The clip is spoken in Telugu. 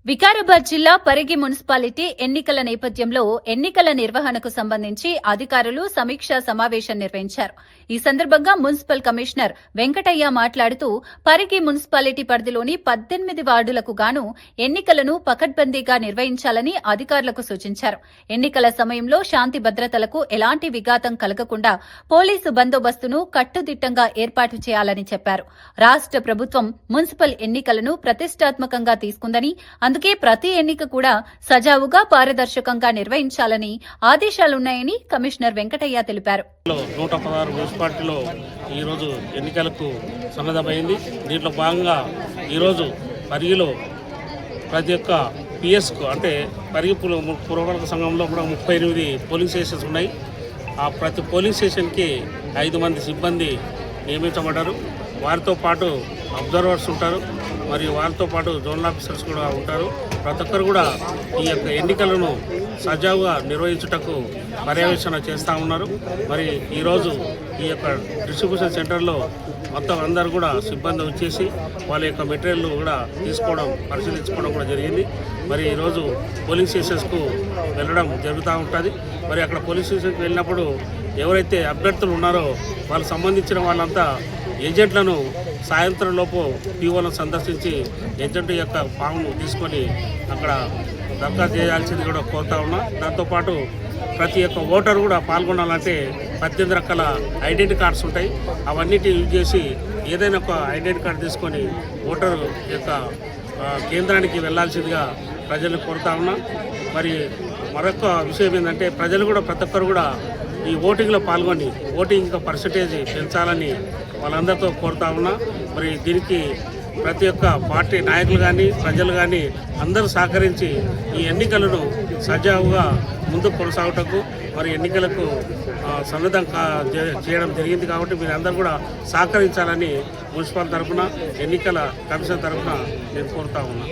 వికారాబాద్ జిల్లా పరిగి మున్సిపాలిటీ ఎన్నికల నేపథ్యంలో ఎన్నికల నిర్వహణకు సంబంధించి అధికారులు సమీక్షా సమావేశం నిర్వహించారు. ఈ సందర్భంగా మున్సిపల్ కమిషనర్ వెంకటయ్య మాట్లాడుతూ పరిగి మున్సిపాలిటీ పరిధిలోని 18 వార్డులకు గాను ఎన్నికలను పకడ్బందీగా నిర్వహించాలని అధికారులకు సూచించారు. ఎన్నికల సమయంలో శాంతి భద్రతలకు ఎలాంటి విఘాతం కలగకుండా పోలీసు బందోబస్తును కట్టుదిట్టంగా ఏర్పాటు చేయాలని చెప్పారు. రాష్ట్ర ప్రభుత్వం మున్సిపల్ ఎన్నికలను ప్రతిష్టాత్మకంగా తీసుకుందని, అందుకే ప్రతి ఎన్నిక కూడా సజావుగా పారదర్శకంగా నిర్వహించాలని ఆదేశాలున్నాయని కమిషనర్ వెంకటయ్య తెలిపారు. 116 మున్సిపాలిటీలో ఈరోజు ఎన్నికలకు సన్నద్ధమైంది. దీంట్లో భాగంగా ఈరోజు పరిగిలో ప్రతి ఒక్క పిఎస్కు అంటే పరిగి పురపాలక సంఘంలో కూడా 38 పోలింగ్ స్టేషన్స్ ఉన్నాయి. ఆ ప్రతి పోలింగ్ స్టేషన్కి 5 మంది సిబ్బంది నియమించబడ్డారు. వారితో పాటు అబ్జర్వర్స్ ఉంటారు, మరియు వారితో పాటు జోనల్ ఆఫీసర్స్ కూడా ఉంటారు. ప్రతి ఒక్కరు కూడా ఈ యొక్క ఎన్నికలను సజావుగా నిర్వహించుటకు పర్యవేక్షణ చేస్తూ ఉన్నారు. మరి ఈరోజు ఈ యొక్క డిస్ట్రిబ్యూషన్ సెంటర్లో మొత్తం అందరూ కూడా సిబ్బంది వచ్చేసి వాళ్ళ యొక్క మెటీరియల్ కూడా పరిశీలించుకోవడం కూడా జరిగింది. మరి ఈరోజు పోలింగ్ స్టేషన్స్కు వెళ్ళడం జరుగుతూ ఉంటుంది. మరి అక్కడ పోలింగ్ స్టేషన్కి వెళ్ళినప్పుడు ఎవరైతే అభ్యర్థులు ఉన్నారో వాళ్ళకు సంబంధించిన వాళ్ళంతా ఏజెంట్లను సాయంత్రం లోపు పీఓలను సందర్శించి ఏజెంట్ యొక్క ఫామ్ను తీసుకొని అక్కడ దరఖాస్తు చేయాల్సింది కూడా కోరుతా ఉన్నా. దాంతోపాటు ప్రతి ఒక్క ఓటర్ కూడా పాల్గొనాలంటే 18 రకాల ఐడెంటిటీ కార్డ్స్ ఉంటాయి. అవన్నిటి యూజ్ చేసి ఏదైనా ఒక ఐడెంటిటీ కార్డు తీసుకొని ఓటరు యొక్క కేంద్రానికి వెళ్లాల్సిందిగా ప్రజలను కోరుతా ఉన్నా. మరి మరొక విషయం ఏంటంటే ప్రజలు కూడా ప్రతి ఒక్కరు కూడా ఈ ఓటింగ్లో పాల్గొని ఓటింగ్ పర్సంటేజ్ పెంచాలని వాళ్ళందరితో కోరుతా ఉన్నా. మరి దీనికి ప్రతి ఒక్క పార్టీ నాయకులు కానీ ప్రజలు కానీ అందరూ సహకరించి ఈ ఎన్నికలను సజావుగా ముందుకు కొనసాగుటకు మరి ఎన్నికలకు సన్నద్ధం చేయడం జరిగింది. కాబట్టి మీరు అందరూ కూడా సహకరించాలని మున్సిపల్ తరఫున ఎన్నికల కమిషన్ తరఫున నేను కోరుతా ఉన్నా.